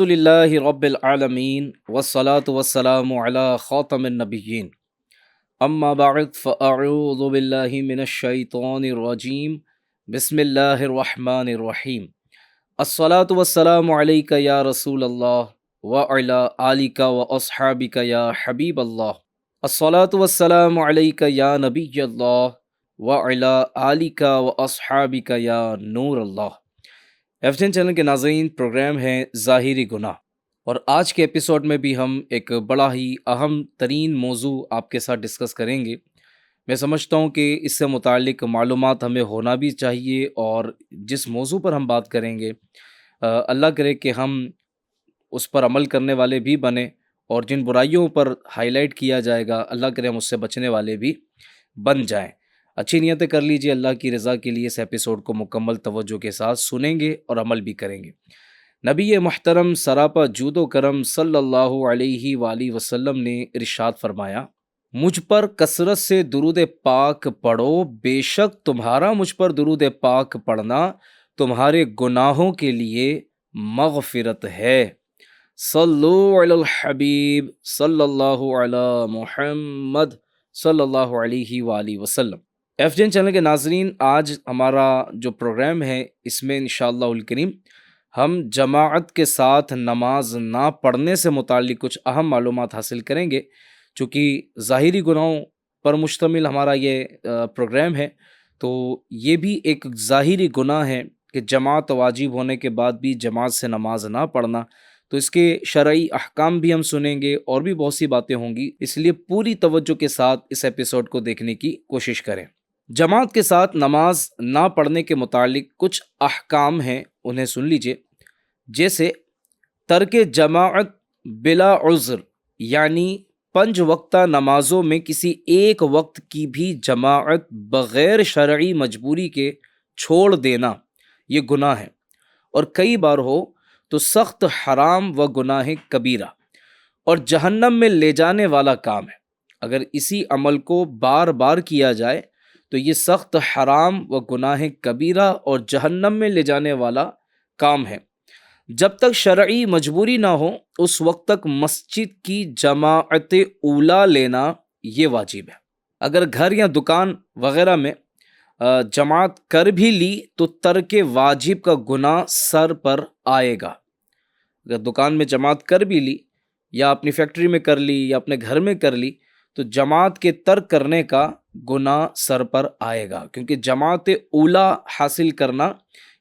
الحمدللہ رب العالمین والصلاة والسلام علی خاتم النبیین اما بعد فاعوذ باللہ من الشیطان الرجیم بسم اللہ الرحمن الرحیم الصلاة والسلام علیک یا رسول اللہ وعلی آلک واصحابک یا حبیب اللہ الصلاة والسلام علیک یا نبی اللہ وعلی آلک واصحابک یا نور اللہ۔ ایف چینل کے ناظرین، پروگرام ہے ظاہری گناہ، اور آج کے ایپیسوڈ میں بھی ہم ایک بڑا ہی اہم ترین موضوع آپ کے ساتھ ڈسکس کریں گے۔ میں سمجھتا ہوں کہ اس سے متعلق معلومات ہمیں ہونا بھی چاہیے، اور جس موضوع پر ہم بات کریں گے اللہ کرے کہ ہم اس پر عمل کرنے والے بھی بنیں، اور جن برائیوں پر ہائی لائٹ کیا جائے گا اللہ کرے ہم اس سے بچنے والے بھی بن جائیں۔ اچھی نیتیں کر لیجئے، اللہ کی رضا کے لیے اس ایپیسوڈ کو مکمل توجہ کے ساتھ سنیں گے اور عمل بھی کریں گے۔ نبی محترم سراپا جود و کرم صلی اللہ علیہ وآلہ وسلم نے ارشاد فرمایا، مجھ پر کثرت سے درود پاک پڑھو، بے شک تمہارا مجھ پر درود پاک پڑھنا تمہارے گناہوں کے لیے مغفرت ہے۔ صلو علی الحبیب صلی اللہ علی محمد صلی اللہ علیہ وآلہ وسلم۔ ایف جین چینل کے ناظرین، آج ہمارا جو پروگرام ہے اس میں انشاءاللہ الکریم ہم جماعت کے ساتھ نماز نہ پڑھنے سے متعلق کچھ اہم معلومات حاصل کریں گے۔ چونکہ ظاہری گناہوں پر مشتمل ہمارا یہ پروگرام ہے، تو یہ بھی ایک ظاہری گناہ ہے کہ جماعت واجب ہونے کے بعد بھی جماعت سے نماز نہ پڑھنا۔ تو اس کے شرعی احکام بھی ہم سنیں گے اور بھی بہت سی باتیں ہوں گی، اس لیے پوری توجہ کے ساتھ اس ایپیسوڈ کو دیکھنے کی کوشش کریں۔ جماعت کے ساتھ نماز نہ پڑھنے کے متعلق کچھ احکام ہیں، انہیں سن لیجئے۔ جیسے ترک جماعت بلا عذر، یعنی 5 وقتہ نمازوں میں کسی ایک وقت کی بھی جماعت بغیر شرعی مجبوری کے چھوڑ دینا، یہ گناہ ہے، اور کئی بار ہو تو سخت حرام و گناہ کبیرہ اور جہنم میں لے جانے والا کام ہے۔ اگر اسی عمل کو بار بار کیا جائے تو یہ سخت حرام و گناہ کبیرہ اور جہنم میں لے جانے والا کام ہے۔ جب تک شرعی مجبوری نہ ہو اس وقت تک مسجد کی جماعت اولیٰ لینا یہ واجب ہے۔ اگر گھر یا دکان وغیرہ میں جماعت کر بھی لی تو ترک واجب کا گناہ سر پر آئے گا۔ اگر دکان میں جماعت کر بھی لی، یا اپنی فیکٹری میں کر لی، یا اپنے گھر میں کر لی، تو جماعت کے ترک کرنے کا گناہ سر پر آئے گا، کیونکہ جماعت اولیٰ حاصل کرنا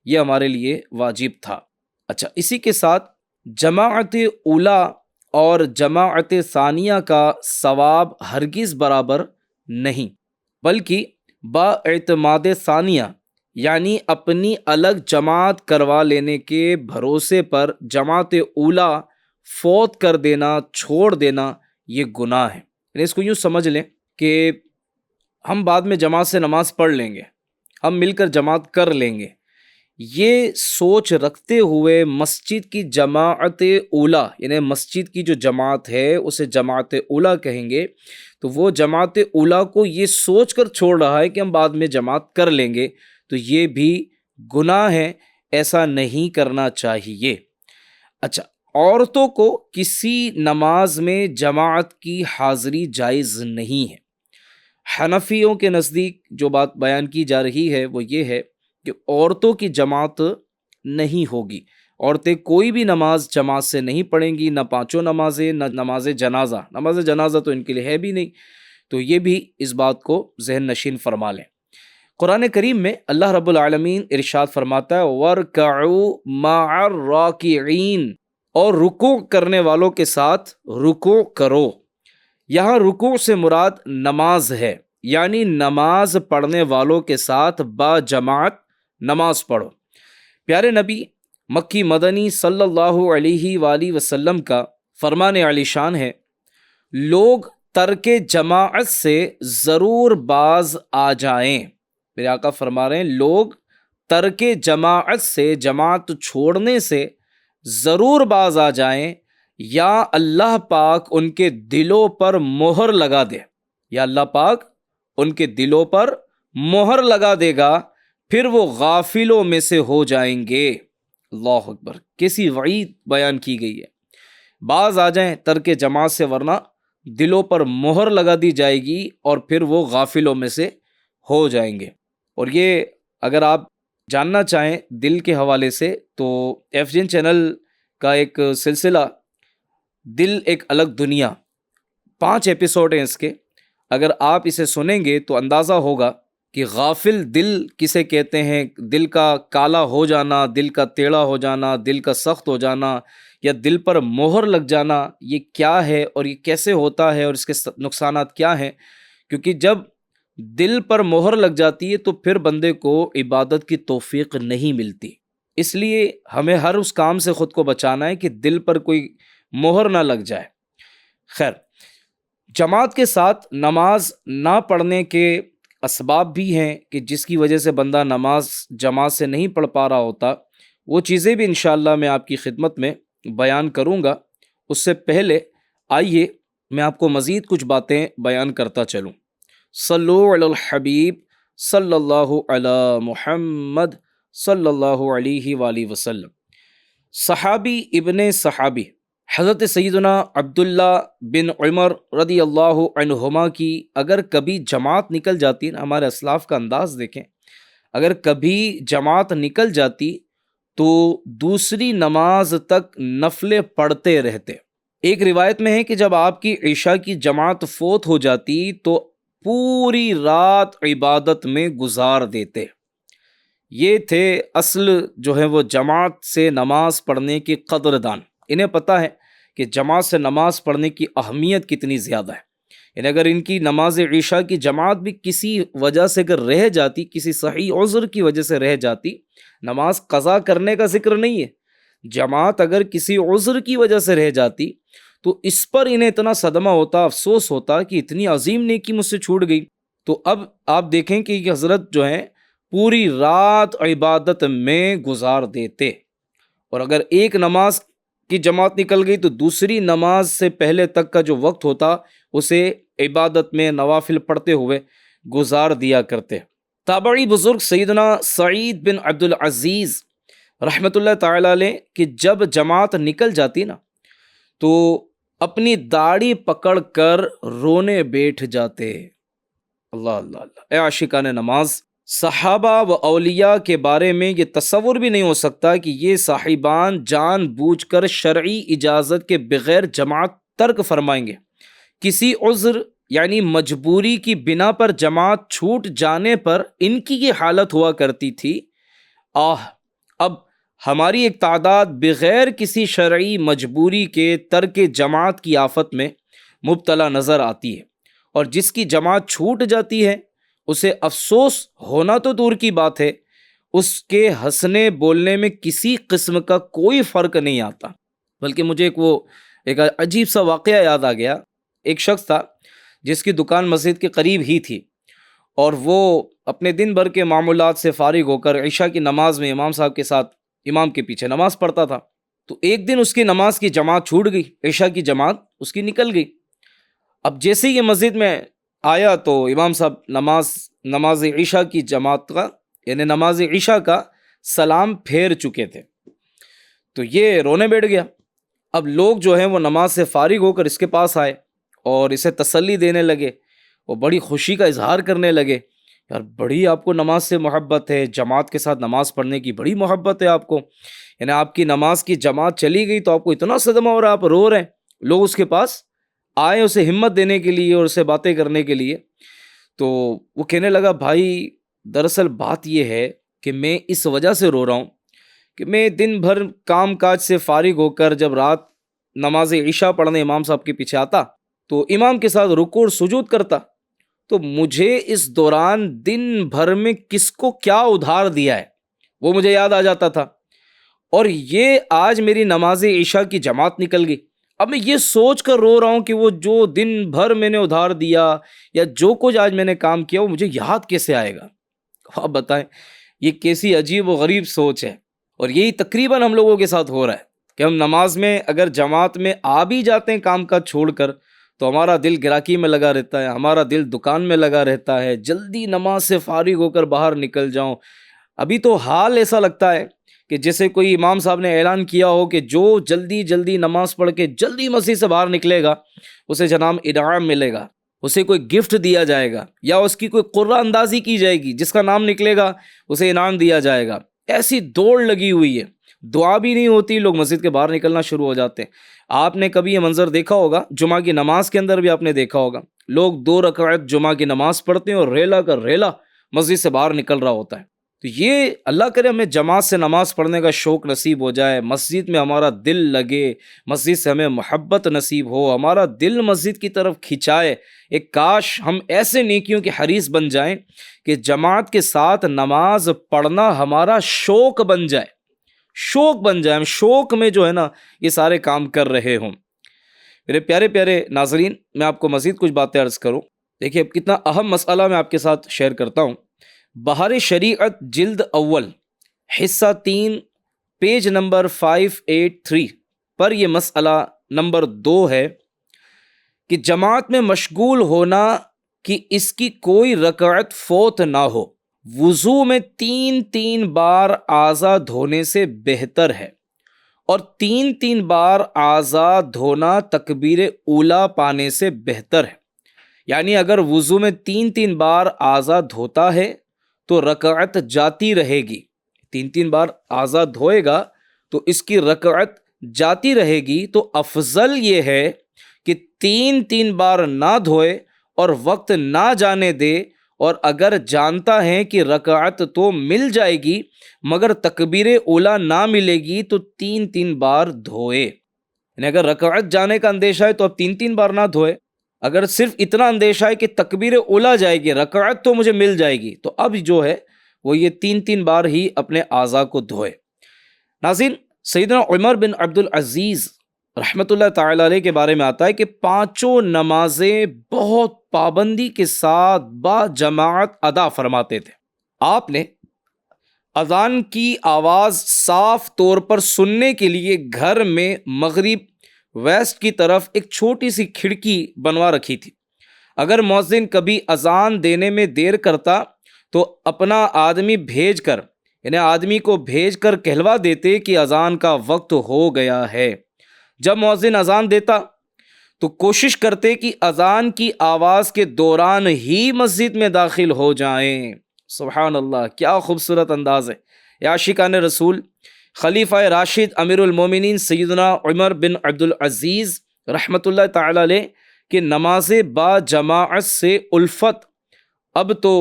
یہ ہمارے لیے واجب تھا۔ اچھا، اسی کے ساتھ جماعت اولیٰ اور جماعت ثانیہ کا ثواب ہرگز برابر نہیں، بلکہ با اعتماد ثانیہ، یعنی اپنی الگ جماعت کروا لینے کے بھروسے پر جماعت اولیٰ فوت کر دینا، چھوڑ دینا، یہ گناہ ہے۔ یعنی اس کو یوں سمجھ لیں کہ ہم بعد میں جماعت سے نماز پڑھ لیں گے، ہم مل کر جماعت کر لیں گے، یہ سوچ رکھتے ہوئے مسجد کی جماعت اولیٰ، یعنی مسجد کی جو جماعت ہے اسے جماعت اولیٰ کہیں گے، تو وہ جماعت اولیٰ کو یہ سوچ کر چھوڑ رہا ہے کہ ہم بعد میں جماعت کر لیں گے، تو یہ بھی گناہ ہے، ایسا نہیں کرنا چاہیے۔ اچھا، عورتوں کو کسی نماز میں جماعت کی حاضری جائز نہیں ہے۔ حنفیوں کے نزدیک جو بات بیان کی جا رہی ہے وہ یہ ہے کہ عورتوں کی جماعت نہیں ہوگی، عورتیں کوئی بھی نماز جماعت سے نہیں پڑھیں گی، نہ 5 نمازیں، نہ نماز جنازہ۔ نماز جنازہ تو ان کے لیے ہے بھی نہیں، تو یہ بھی اس بات کو ذہن نشین فرما لیں۔ قرآن کریم میں اللہ رب العالمین ارشاد فرماتا ہے وَارْكَعُوا مَعَ الرَّاكِعِينَ، اور رکوع کرنے والوں کے ساتھ رکوع کرو۔ یہاں رکوع سے مراد نماز ہے، یعنی نماز پڑھنے والوں کے ساتھ با جماعت نماز پڑھو۔ پیارے نبی مکی مدنی صلی اللہ علیہ وآلہ وسلم کا فرمان عالی شان ہے، لوگ ترک جماعت سے ضرور باز آ جائیں۔ میرے آقا فرما رہے ہیں لوگ ترک جماعت سے، جماعت چھوڑنے سے ضرور باز آ جائیں، یا اللہ پاک ان کے دلوں پر مہر لگا دے، یا اللہ پاک ان کے دلوں پر مہر لگا دے گا، پھر وہ غافلوں میں سے ہو جائیں گے۔ اللہ اکبر، کیسی وعید بیان کی گئی ہے۔ بعض آ جائیں ترک جماعت سے، ورنہ دلوں پر مہر لگا دی جائے گی اور پھر وہ غافلوں میں سے ہو جائیں گے۔ اور یہ اگر آپ جاننا چاہیں دل کے حوالے سے تو ایف جین چینل کا ایک سلسلہ دل ایک الگ دنیا، 5 ایپیسوڈ ہیں اس کے، اگر آپ اسے سنیں گے تو اندازہ ہوگا کہ غافل دل کسے کہتے ہیں، دل کا کالا ہو جانا، دل کا ٹیڑھا ہو جانا، دل کا سخت ہو جانا یا دل پر مہر لگ جانا، یہ کیا ہے اور یہ کیسے ہوتا ہے اور اس کے نقصانات کیا ہیں۔ کیونکہ جب دل پر مہر لگ جاتی ہے تو پھر بندے کو عبادت کی توفیق نہیں ملتی۔ اس لیے ہمیں ہر اس کام سے خود کو بچانا ہے کہ دل پر کوئی مہر نہ لگ جائے۔ خیر، جماعت کے ساتھ نماز نہ پڑھنے کے اسباب بھی ہیں کہ جس کی وجہ سے بندہ نماز جماعت سے نہیں پڑھ پا رہا ہوتا، وہ چیزیں بھی انشاءاللہ میں آپ کی خدمت میں بیان کروں گا۔ اس سے پہلے آئیے میں آپ کو مزید کچھ باتیں بیان کرتا چلوں۔ صلو علی الحبیب صلی اللہ علی محمد صلی اللہ علیہ وآلہ وسلم۔ صحابی ابن صحابی حضرت سیدنا عبداللہ بن عمر رضی اللہ عنہما کی اگر کبھی جماعت نکل جاتی، ہمارے اسلاف کا انداز دیکھیں، اگر کبھی جماعت نکل جاتی تو دوسری نماز تک نفلیں پڑھتے رہتے۔ ایک روایت میں ہے کہ جب آپ کی عشاء کی جماعت فوت ہو جاتی تو پوری رات عبادت میں گزار دیتے۔ یہ تھے اصل جو ہے وہ جماعت سے نماز پڑھنے کی قدردان۔ انہیں پتہ ہے کہ جماعت سے نماز پڑھنے کی اہمیت کتنی زیادہ ہے۔ یعنی اگر ان کی نماز عشاء کی جماعت بھی کسی وجہ سے اگر رہ جاتی، کسی صحیح عذر کی وجہ سے رہ جاتی، نماز قضا کرنے کا ذکر نہیں ہے، جماعت اگر کسی عذر کی وجہ سے رہ جاتی تو اس پر انہیں اتنا صدمہ ہوتا، افسوس ہوتا کہ اتنی عظیم نیکی مجھ سے چھوٹ گئی۔ تو اب آپ دیکھیں کہ یہ حضرت جو ہیں پوری رات عبادت میں گزار دیتے، اور اگر ایک نماز کی جماعت نکل گئی تو دوسری نماز سے پہلے تک کا جو وقت ہوتا اسے عبادت میں نوافل پڑھتے ہوئے گزار دیا کرتے۔ تابعی بزرگ سیدنا سعید بن عبد العزیز رحمۃ اللہ تعالی علیہ کہ جب جماعت نکل جاتی نا تو اپنی داڑھی پکڑ کر رونے بیٹھ جاتے۔ اللہ اللہ اللہ، اے عاشقان نماز، صحابہ و اولیاء کے بارے میں یہ تصور بھی نہیں ہو سکتا کہ یہ صاحبان جان بوجھ کر شرعی اجازت کے بغیر جماعت ترک فرمائیں گے۔ کسی عذر یعنی مجبوری کی بنا پر جماعت چھوٹ جانے پر ان کی یہ حالت ہوا کرتی تھی۔ اب ہماری ایک تعداد بغیر کسی شرعی مجبوری کے ترک جماعت کی آفت میں مبتلا نظر آتی ہے، اور جس کی جماعت چھوٹ جاتی ہے اسے افسوس ہونا تو دور کی بات ہے، اس کے ہنسنے بولنے میں کسی قسم کا کوئی فرق نہیں آتا۔ بلکہ مجھے ایک عجیب سا واقعہ یاد آ گیا۔ ایک شخص تھا جس کی دکان مسجد کے قریب ہی تھی، اور وہ اپنے دن بھر کے معمولات سے فارغ ہو کر عشاء کی نماز میں امام صاحب کے ساتھ امام کے پیچھے نماز پڑھتا تھا۔ تو ایک دن اس کی نماز کی جماعت چھوٹ گئی، عشاء کی جماعت اس کی نکل گئی۔ اب جیسے ہی یہ مسجد میں آیا تو امام صاحب نماز عشاء کی جماعت کا یعنی نماز عشاء کا سلام پھیر چکے تھے، تو یہ رونے بیٹھ گیا۔ اب لوگ جو ہیں وہ نماز سے فارغ ہو کر اس کے پاس آئے اور اسے تسلی دینے لگے، وہ بڑی خوشی کا اظہار کرنے لگے، یار بڑی آپ کو نماز سے محبت ہے، جماعت کے ساتھ نماز پڑھنے کی بڑی محبت ہے آپ کو، یعنی آپ کی نماز کی جماعت چلی گئی تو آپ کو اتنا صدمہ ہو رہا ہے، آپ رو رہے ہیں۔ لوگ اس کے پاس آئے اسے ہمت دینے کے لیے اور اسے باتیں کرنے کے لیے، تو وہ کہنے لگا بھائی دراصل بات یہ ہے کہ میں اس وجہ سے رو رہا ہوں کہ میں دن بھر کام کاج سے فارغ ہو کر جب رات نماز عشاء پڑھنے امام صاحب کے پیچھے آتا تو امام کے ساتھ رکوع اور سجود کرتا، تو مجھے اس دوران دن بھر میں کس کو کیا ادھار دیا ہے وہ مجھے یاد آ جاتا تھا، اور یہ آج میری نماز عشاء کی جماعت نکل گئی۔ اب میں یہ سوچ کر رو رہا ہوں کہ وہ جو دن بھر میں نے ادھار دیا یا جو کچھ آج میں نے کام کیا وہ مجھے یاد کیسے آئے گا۔ آپ بتائیں یہ کیسی عجیب و غریب سوچ ہے، اور یہی تقریباً ہم لوگوں کے ساتھ ہو رہا ہے کہ ہم نماز میں اگر جماعت میں آ بھی جاتے ہیں کام کاج چھوڑ کر تو ہمارا دل گراکی میں لگا رہتا ہے، ہمارا دل دکان میں لگا رہتا ہے، جلدی نماز سے فارغ ہو کر باہر نکل جاؤں، ابھی تو حال ایسا لگتا ہے کہ جیسے کوئی امام صاحب نے اعلان کیا ہو کہ جو جلدی جلدی نماز پڑھ کے جلدی مسجد سے باہر نکلے گا اسے جناب انعام ملے گا، اسے کوئی گفٹ دیا جائے گا، یا اس کی کوئی قرہ اندازی کی جائے گی، جس کا نام نکلے گا اسے انعام دیا جائے گا۔ ایسی دوڑ لگی ہوئی ہے، دعا بھی نہیں ہوتی، لوگ مسجد کے باہر نکلنا شروع ہو جاتے ہیں۔ آپ نے کبھی یہ منظر دیکھا ہوگا، جمعہ کی نماز کے اندر بھی آپ نے دیکھا ہوگا، لوگ 2 رکعت جمعہ کی نماز پڑھتے ہیں اور ریلا کر ریلا مسجد سے باہر نکل رہا ہوتا ہے۔ تو یہ اللہ کرے ہمیں جماعت سے نماز پڑھنے کا شوق نصیب ہو جائے، مسجد میں ہمارا دل لگے، مسجد سے ہمیں محبت نصیب ہو، ہمارا دل مسجد کی طرف کھنچائے۔ ایک کاش ہم ایسے نیکیوں کے حریص بن جائیں کہ جماعت کے ساتھ نماز پڑھنا ہمارا شوق بن جائے، شوق بن جائے، ہم شوق میں جو ہے نا یہ سارے کام کر رہے ہوں۔ میرے پیارے پیارے ناظرین، میں آپ کو مزید کچھ باتیں عرض کروں۔ دیکھیے اب کتنا اہم مسئلہ میں آپ کے ساتھ شیئر کرتا ہوں۔ بہار شریعت جلد اول حصہ 3 پیج نمبر 583 پر یہ مسئلہ نمبر 2 ہے کہ جماعت میں مشغول ہونا کہ اس کی کوئی رکعت فوت نہ ہو، وضو میں 3 بار اعضاء دھونے سے بہتر ہے، اور 3 بار اعضاء دھونا تکبیر اولیٰ پانے سے بہتر ہے۔ یعنی اگر وضو میں 3 بار اعضاء دھوتا ہے تو رکعت جاتی رہے گی، 3 بار اعضاء دھوئے گا تو اس کی رکعت جاتی رہے گی۔ تو افضل یہ ہے کہ 3 بار نہ دھوئے اور وقت نہ جانے دے، اور اگر جانتا ہے کہ رکعت تو مل جائے گی مگر تکبیر اولیٰ نہ ملے گی تو 3 بار دھوئے۔ یعنی اگر رکعت جانے کا اندیشہ ہے تو اب 3 بار نہ دھوئے، اگر صرف اتنا اندیشہ ہے کہ تکبیر اولیٰ جائے گی، رکعت تو مجھے مل جائے گی، تو اب جو ہے وہ یہ 3 بار ہی اپنے اعضاء کو دھوئے۔ ناظرین، سیدنا عمر بن عبد العزیز رحمۃ اللہ تعالی علیہ کے بارے میں آتا ہے کہ 5 نمازیں بہت پابندی کے ساتھ با جماعت ادا فرماتے تھے۔ آپ نے اذان کی آواز صاف طور پر سننے کے لیے گھر میں مغرب ویسٹ کی طرف ایک چھوٹی سی کھڑکی بنوا رکھی تھی۔ اگر مؤذن کبھی اذان دینے میں دیر کرتا تو اپنا آدمی بھیج کر، یعنی آدمی کو بھیج کر کہلوا دیتے کہ اذان کا وقت ہو گیا ہے۔ جب مؤذن اذان دیتا تو کوشش کرتے کہ اذان کی آواز کے دوران ہی مسجد میں داخل ہو جائیں۔ سبحان اللہ، کیا خوبصورت انداز ہے۔ یا عاشقان رسول، خلیفہ راشد امیر المومنین سیدنا عمر بن عبد العزیز رحمۃ اللہ تعالی علیہ کہ نماز با جماعت سے الفت اب تو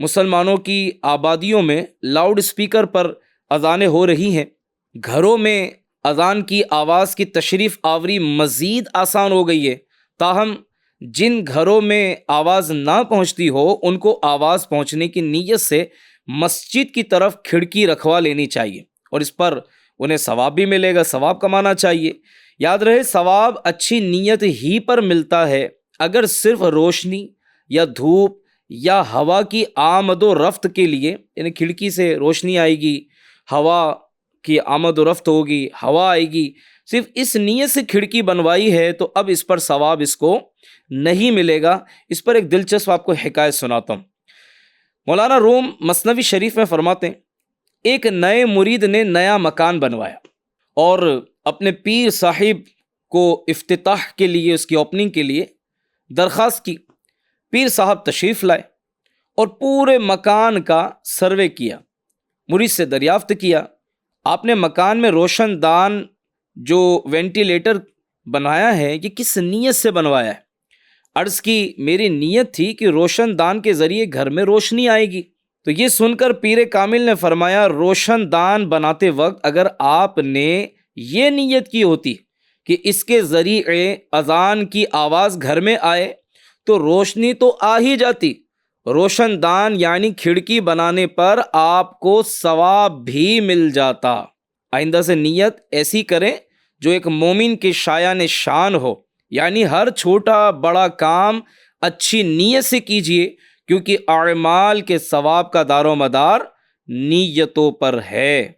مسلمانوں کی آبادیوں میں لاؤڈ اسپیکر پر اذانیں ہو رہی ہیں۔ گھروں میں اذان کی آواز کی تشریف آوری مزید آسان ہو گئی ہے، تاہم جن گھروں میں آواز نہ پہنچتی ہو ان کو آواز پہنچنے کی نیت سے مسجد کی طرف کھڑکی رکھوا لینی چاہیے، اور اس پر انہیں ثواب بھی ملے گا، ثواب کمانا چاہیے۔ یاد رہے، ثواب اچھی نیت ہی پر ملتا ہے۔ اگر صرف روشنی یا دھوپ یا ہوا کی آمد و رفت کے لیے، یعنی کھڑکی سے روشنی آئے گی، ہوا کی آمد و رفت ہوگی، ہوا آئے گی، صرف اس نیت سے کھڑکی بنوائی ہے تو اب اس پر ثواب اس کو نہیں ملے گا۔ اس پر ایک دلچسپ آپ کو حکایت سناتا ہوں۔ مولانا روم مثنوی شریف میں فرماتے ہیں، ایک نئے مرید نے نیا مکان بنوایا اور اپنے پیر صاحب کو افتتاح کے لیے، اس کی اوپننگ کے لیے درخواست کی۔ پیر صاحب تشریف لائے اور پورے مکان کا سروے کیا، مرید سے دریافت کیا، آپ نے مکان میں روشن دان جو وینٹیلیٹر بنایا ہے یہ کس نیت سے بنوایا ہے؟ عرض کی، میری نیت تھی کہ روشن دان کے ذریعے گھر میں روشنی آئے گی۔ تو یہ سن کر پیر کامل نے فرمایا، روشن دان بناتے وقت اگر آپ نے یہ نیت کی ہوتی کہ اس کے ذریعے اذان کی آواز گھر میں آئے تو روشنی تو آ ہی جاتی۔ روشن دان یعنی کھڑکی بنانے پر آپ کو ثواب بھی مل جاتا۔ آئندہ سے نیت ایسی کریں جو ایک مومن کے شایان شان ہو، یعنی ہر چھوٹا بڑا کام اچھی نیت سے کیجیے، کیونکہ اعمال کے ثواب کا دار و مدار نیتوں پر ہے۔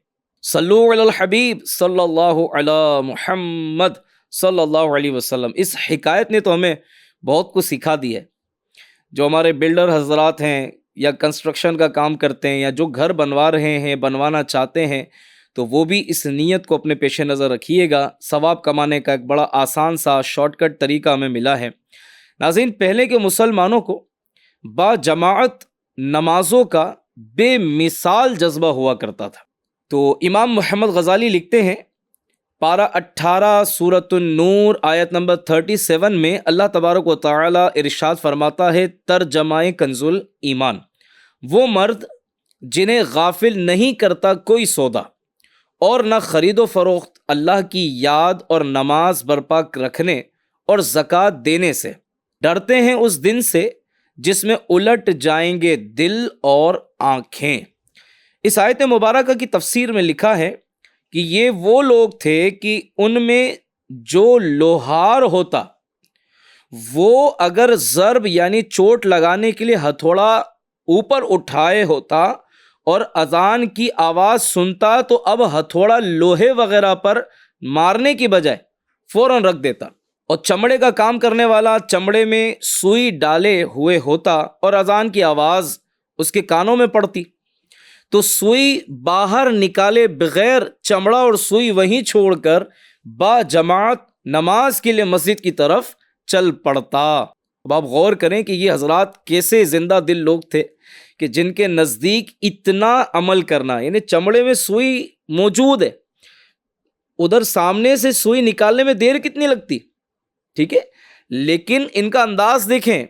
صلو علی الحبیب صلی اللہ علی محمد صلی اللہ علیہ وسلم۔ اس حکایت نے تو ہمیں بہت کچھ سکھا دیا ہے۔ جو ہمارے بلڈر حضرات ہیں، یا کنسٹرکشن کا کام کرتے ہیں یا جو گھر بنوا رہے ہیں، بنوانا چاہتے ہیں، تو وہ بھی اس نیت کو اپنے پیش نظر رکھیے گا۔ ثواب کمانے کا ایک بڑا آسان سا شارٹ کٹ طریقہ ہمیں ملا ہے۔ ناظرین، پہلے کے مسلمانوں کو با جماعت نمازوں کا بے مثال جذبہ ہوا کرتا تھا۔ تو امام محمد غزالی لکھتے ہیں، پارہ 18 سورۃ النور آیت نمبر 37 میں اللہ تبارک و تعالی ارشاد فرماتا ہے، ترجمہ کنز الایمان، وہ مرد جنہیں غافل نہیں کرتا کوئی سودا اور نہ خرید و فروخت اللہ کی یاد اور نماز برپا رکھنے اور زکوٰۃ دینے سے، ڈرتے ہیں اس دن سے جس میں الٹ جائیں گے دل اور آنکھیں۔ اس آیت مبارکہ کی تفسیر میں لکھا ہے کہ یہ وہ لوگ تھے کہ ان میں جو لوہار ہوتا وہ اگر ضرب یعنی چوٹ لگانے کے لیے ہتھوڑا اوپر اٹھائے ہوتا اور اذان کی آواز سنتا تو اب ہتھوڑا لوہے وغیرہ پر مارنے کی بجائے فوراً رکھ دیتا، اور چمڑے کا کام کرنے والا چمڑے میں سوئی ڈالے ہوئے ہوتا اور اذان کی آواز اس کے کانوں میں پڑتی تو سوئی باہر نکالے بغیر چمڑا اور سوئی وہیں چھوڑ کر با جماعت نماز کے لیے مسجد کی طرف چل پڑتا۔ اب آپ غور کریں کہ یہ حضرات کیسے زندہ دل لوگ تھے کہ جن کے نزدیک اتنا عمل کرنا، یعنی چمڑے میں سوئی موجود ہے، ادھر سامنے سے سوئی نکالنے میں دیر کتنی لگتی، ٹھیک ہے، لیکن ان کا انداز دیکھیں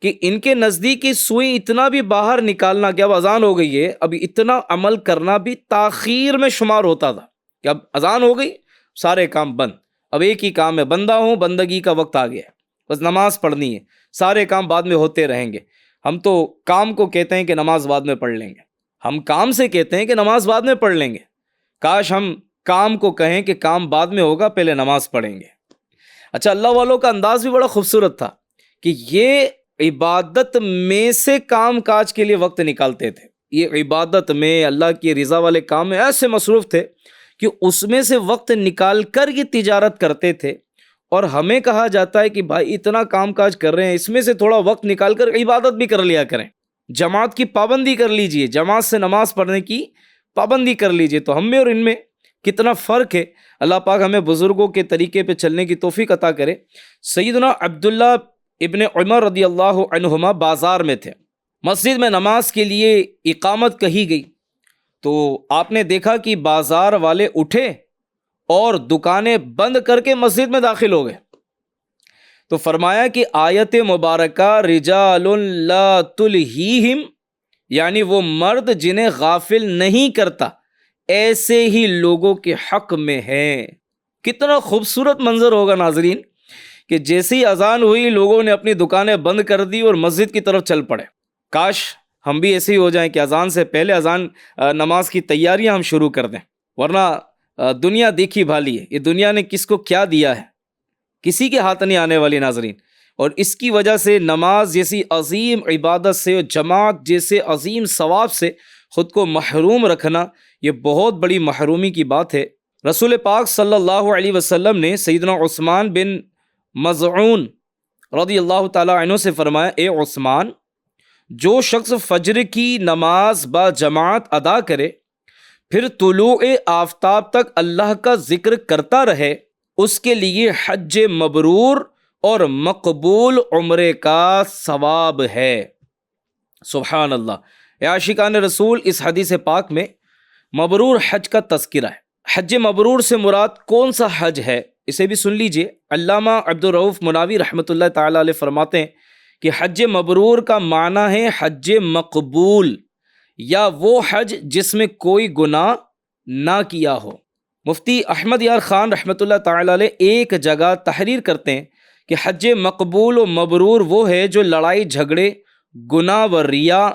کہ ان کے نزدیک کی سوئی اتنا بھی باہر نکالنا کہ اب اذان ہو گئی ہے، اب اتنا عمل کرنا بھی تاخیر میں شمار ہوتا تھا کہ اب اذان ہو گئی، سارے کام بند، اب ایک ہی کام ہے، بندہ ہوں، بندگی کا وقت آ گیا ہے، بس نماز پڑھنی ہے، سارے کام بعد میں ہوتے رہیں گے۔ ہم تو کام کو کہتے ہیں کہ نماز بعد میں پڑھ لیں گے، ہم کام سے کہتے ہیں کہ نماز بعد میں پڑھ لیں گے۔ کاش ہم کام کو کہیں کہ کام بعد میں ہوگا، پہلے نماز پڑھیں گے۔ اچھا، اللہ والوں کا انداز بھی بڑا خوبصورت تھا کہ یہ عبادت میں سے کام کاج کے لیے وقت نکالتے تھے، یہ عبادت میں اللہ کی رضا والے کام میں ایسے مصروف تھے کہ اس میں سے وقت نکال کر یہ تجارت کرتے تھے۔ اور ہمیں کہا جاتا ہے کہ بھائی اتنا کام کاج کر رہے ہیں، اس میں سے تھوڑا وقت نکال کر عبادت بھی کر لیا کریں، جماعت کی پابندی کر لیجئے، جماعت سے نماز پڑھنے کی پابندی کر لیجئے۔ تو ہم میں اور ان میں کتنا فرق ہے۔ اللہ پاک ہمیں بزرگوں کے طریقے پہ چلنے کی توفیق عطا کرے۔ سیدنا عبداللہ ابن عمر رضی اللہ عنہما بازار میں تھے، مسجد میں نماز کے لیے اقامت کہی گئی تو آپ نے دیکھا کہ بازار والے اٹھے اور دکانیں بند کر کے مسجد میں داخل ہو گئے، تو فرمایا کہ آیت مبارکہ رجال لا تلہیہم، یعنی وہ مرد جنہیں غافل نہیں کرتا، ایسے ہی لوگوں کے حق میں ہے۔ کتنا خوبصورت منظر ہوگا ناظرین کہ جیسے ہی اذان ہوئی لوگوں نے اپنی دکانیں بند کر دی اور مسجد کی طرف چل پڑے۔ کاش ہم بھی ایسے ہی ہو جائیں کہ اذان سے پہلے نماز کی تیاریاں ہم شروع کر دیں، ورنہ دنیا دیکھی بھالی ہے، یہ دنیا نے کس کو کیا دیا ہے، کسی کے ہاتھ نہیں آنے والی ناظرین۔ اور اس کی وجہ سے نماز جیسی عظیم عبادت سے اور جماعت جیسے عظیم ثواب سے خود کو محروم رکھنا، یہ بہت بڑی محرومی کی بات ہے۔ رسول پاک صلی اللہ علیہ وسلم نے سیدنا عثمان بن مظعون رضی اللہ تعالی عنہ سے فرمایا، اے عثمان، جو شخص فجر کی نماز با جماعت ادا کرے پھر طلوع آفتاب تک اللہ کا ذکر کرتا رہے، اس کے لیے حج مبرور اور مقبول عمرے کا ثواب ہے۔ سبحان اللہ۔ اے عاشقان رسول، اس حدیث پاک میں مبرور حج کا تذکرہ ہے۔ حج مبرور سے مراد کون سا حج ہے اسے بھی سن لیجئے۔ علامہ عبدالرؤف مناوی رحمۃ اللہ تعالی علیہ فرماتے ہیں کہ حج مبرور کا معنی ہے حج مقبول، یا وہ حج جس میں کوئی گناہ نہ کیا ہو۔ مفتی احمد یار خان رحمۃ اللہ تعالی علیہ ایک جگہ تحریر کرتے ہیں کہ حج مقبول و مبرور وہ ہے جو لڑائی جھگڑے، گناہ و ریا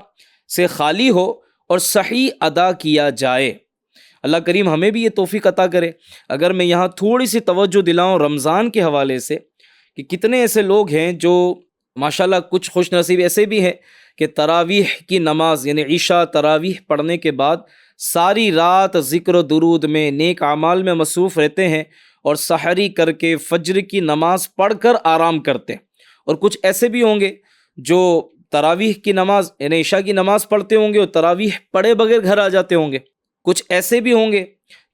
سے خالی ہو اور صحیح ادا کیا جائے۔ اللہ کریم ہمیں بھی یہ توفیق عطا کرے۔ اگر میں یہاں تھوڑی سی توجہ دلاؤں رمضان کے حوالے سے، کہ کتنے ایسے لوگ ہیں جو ماشاءاللہ کچھ خوش نصیب ایسے بھی ہیں کہ تراویح کی نماز یعنی عشاء تراویح پڑھنے کے بعد ساری رات ذکر و درود میں، نیک اعمال میں مصروف رہتے ہیں اور سحری کر کے فجر کی نماز پڑھ کر آرام کرتے ہیں۔ اور کچھ ایسے بھی ہوں گے جو تراویح کی نماز یعنی عشاء کی نماز پڑھتے ہوں گے اور تراویح پڑھے بغیر گھر آ جاتے ہوں گے. کچھ ایسے بھی ہوں گے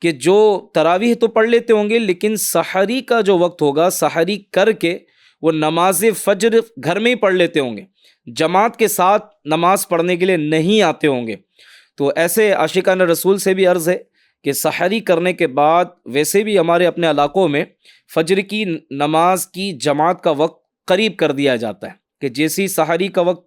کہ جو تراویح تو پڑھ لیتے ہوں گے لیکن سحری کا جو وقت ہوگا سحری کر کے وہ نماز فجر گھر میں ہی پڑھ لیتے ہوں گے، جماعت کے ساتھ نماز پڑھنے کے لیے نہیں آتے ہوں گے. تو ایسے عاشقان رسول سے بھی عرض ہے کہ سحری کرنے کے بعد ویسے بھی ہمارے اپنے علاقوں میں فجر کی نماز کی جماعت کا وقت قریب کر دیا جاتا ہے کہ جیسی سحری کا وقت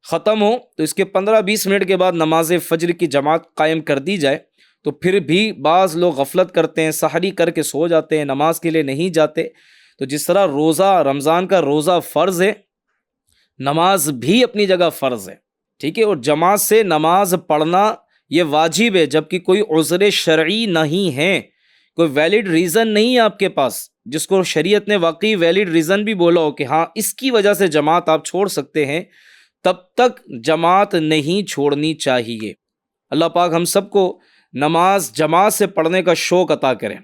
ختم ہو تو اس کے 15-20 منٹ کے بعد نماز فجر کی جماعت قائم کر دی جائے. تو پھر بھی بعض لوگ غفلت کرتے ہیں، سحری کر کے سو جاتے ہیں، نماز کے لیے نہیں جاتے. تو جس طرح روزہ رمضان کا روزہ فرض ہے، نماز بھی اپنی جگہ فرض ہے، ٹھیک ہے، اور جماعت سے نماز پڑھنا یہ واجب ہے جبکہ کوئی عذر شرعی نہیں ہے، کوئی ویلڈ ریزن نہیں ہے آپ کے پاس جس کو شریعت نے واقعی ویلڈ ریزن بھی بولا ہو کہ ہاں اس کی وجہ سے جماعت آپ چھوڑ سکتے ہیں، تب تک جماعت نہیں چھوڑنی چاہیے. اللہ پاک ہم سب کو نماز جماعت سے پڑھنے کا شوق عطا کریں.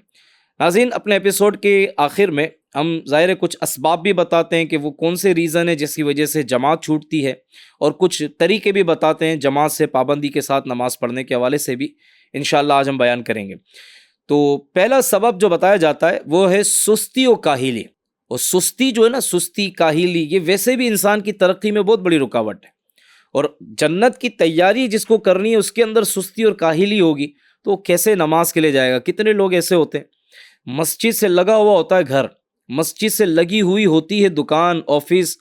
ناظرین، اپنے ایپیسوڈ کے آخر میں ہم ظاہر کچھ اسباب بھی بتاتے ہیں کہ وہ کون سے ریزن ہیں جس کی وجہ سے جماعت چھوٹتی ہے، اور کچھ طریقے بھی بتاتے ہیں جماعت سے پابندی کے ساتھ نماز پڑھنے کے حوالے سے بھی انشاءاللہ آج ہم بیان کریں گے. تو پہلا سبب جو بتایا جاتا ہے وہ ہے سستی و کاہلی. اور سستی جو ہے نا، سستی کاہلی، یہ ویسے بھی انسان کی ترقی میں بہت بڑی رکاوٹ ہے، اور جنت کی تیاری جس کو کرنی ہے اس کے اندر سستی اور کاہلی ہوگی تو وہ کیسے نماز کے لیے جائے گا؟ کتنے لوگ ایسے ہوتے ہیں، مسجد سے لگا ہوا ہوتا ہے گھر، مسجد سے لگی ہوئی ہوتی ہے دکان، آفس،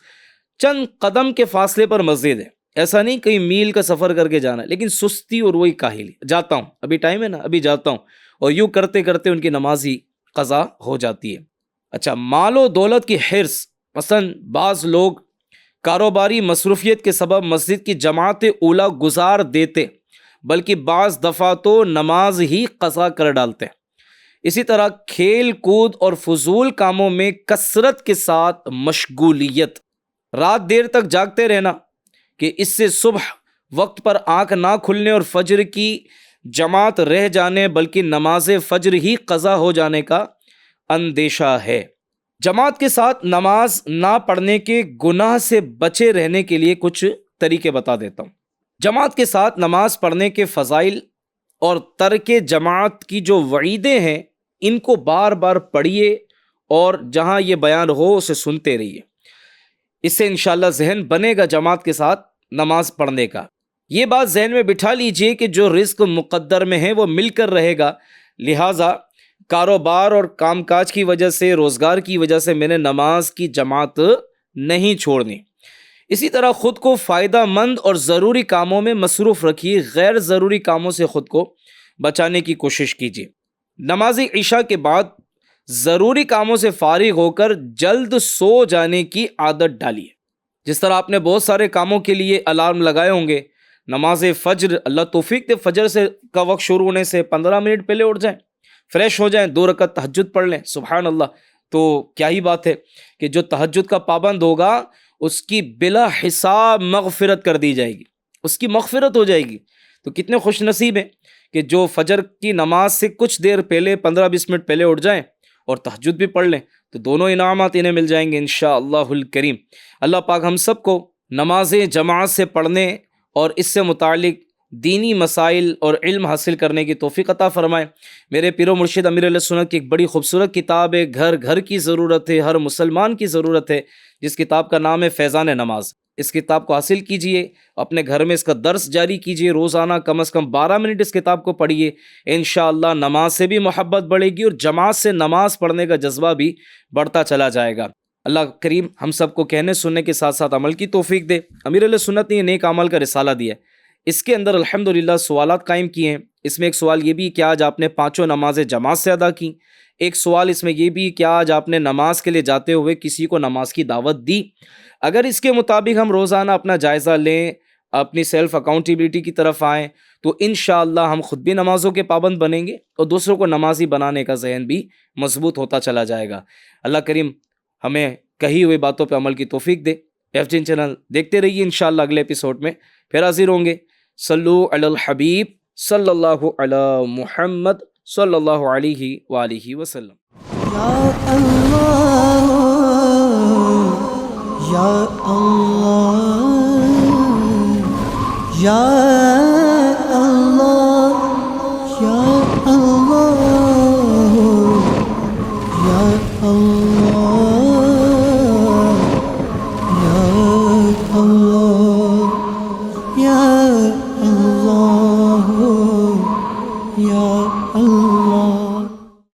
چند قدم کے فاصلے پر مسجد ہے، ایسا نہیں کئی میل کا سفر کر کے جانا ہے، لیکن سستی اور وہی کاہلی، جاتا ہوں ابھی ٹائم ہے نا ابھی جاتا ہوں، اور یوں کرتے کرتے ان کی نماز ہی قضا ہو جاتی ہے. اچھا، مال و دولت کی حرص، مثلا بعض لوگ کاروباری مصروفیت کے سبب مسجد کی جماعت اولا گزار دیتے، بلکہ بعض دفعہ تو نماز ہی قضا کر ڈالتے. اسی طرح کھیل کود اور فضول کاموں میں کثرت کے ساتھ مشغولیت، رات دیر تک جاگتے رہنا کہ اس سے صبح وقت پر آنکھ نہ کھلنے اور فجر کی جماعت رہ جانے بلکہ نماز فجر ہی قضا ہو جانے کا اندیشہ ہے. جماعت کے ساتھ نماز نہ پڑھنے کے گناہ سے بچے رہنے کے لیے کچھ طریقے بتا دیتا ہوں. جماعت کے ساتھ نماز پڑھنے کے فضائل اور ترک جماعت کی جو وعیدیں ہیں ان کو بار بار پڑھیے اور جہاں یہ بیان ہو اسے سنتے رہیے. اس سے انشاءاللہ ذہن بنے گا جماعت کے ساتھ نماز پڑھنے کا. یہ بات ذہن میں بٹھا لیجئے کہ جو رزق مقدر میں ہے وہ مل کر رہے گا، لہٰذا کاروبار اور کام کاج کی وجہ سے، روزگار کی وجہ سے میں نے نماز کی جماعت نہیں چھوڑنی. اسی طرح خود کو فائدہ مند اور ضروری کاموں میں مصروف رکھیے، غیر ضروری کاموں سے خود کو بچانے کی کوشش کیجیے. نماز عشاء کے بعد ضروری کاموں سے فارغ ہو کر جلد سو جانے کی عادت ڈالیے. جس طرح آپ نے بہت سارے کاموں کے لیے الارم لگائے ہوں گے، نماز فجر اللہ توفیق دے فجر سے کا وقت شروع ہونے سے 15 منٹ پہلے اٹھ جائیں، فریش ہو جائیں، 2 رکعت تہجد پڑھ لیں، سبحان اللہ. تو کیا ہی بات ہے کہ جو تہجد کا پابند ہوگا اس کی بلا حساب مغفرت کر دی جائے گی، اس کی مغفرت ہو جائے گی. تو کتنے خوش نصیب ہیں کہ جو فجر کی نماز سے کچھ دیر پہلے 15-20 منٹ پہلے اٹھ جائیں اور تہجد بھی پڑھ لیں، تو دونوں انعامات انہیں مل جائیں گے انشاءاللہ الکریم. اللہ پاک ہم سب کو نمازیں جماعت سے پڑھنے اور اس سے متعلق دینی مسائل اور علم حاصل کرنے کی توفیق عطا فرمائے. میرے پیر و مرشد امیر علیہ سنت کی ایک بڑی خوبصورت کتاب ہے، گھر گھر کی ضرورت ہے، ہر مسلمان کی ضرورت ہے، جس کتاب کا نام ہے فیضان نماز. اس کتاب کو حاصل کیجئے، اپنے گھر میں اس کا درس جاری کیجئے، روزانہ کم از کم 12 منٹ اس کتاب کو پڑھیے. انشاءاللہ نماز سے بھی محبت بڑھے گی اور جماعت سے نماز پڑھنے کا جذبہ بھی بڑھتا چلا جائے گا. اللہ کریم ہم سب کو کہنے سننے کے ساتھ ساتھ عمل کی توفیق دے. امیر علیہ سنت نے یہ نیک عمل کا رسالہ دیا ہے، اس کے اندر الحمدللہ سوالات قائم کیے ہیں. اس میں ایک سوال یہ بھی کہ آج آپ نے 5 نمازیں جماعت سے ادا کی. ایک سوال اس میں یہ بھی کہ آج آپ نے نماز کے لیے جاتے ہوئے کسی کو نماز کی دعوت دی. اگر اس کے مطابق ہم روزانہ اپنا جائزہ لیں، اپنی سیلف اکاؤنٹیبلٹی کی طرف آئیں، تو انشاءاللہ ہم خود بھی نمازوں کے پابند بنیں گے اور دوسروں کو نمازی بنانے کا ذہن بھی مضبوط ہوتا چلا جائے گا. اللہ کریم ہمیں کہی ہوئی باتوں پہ عمل کی توفیق دے. FGN چینل دیکھتے رہیے، انشاءاللہ اگلے ایپیسوڈ میں پھر حاضر ہوں گے. صلو علی الحبیب صلی اللہ علی محمد صلی اللہ علیہ وآلہ وسلم. یا اللہ یا اللہ یا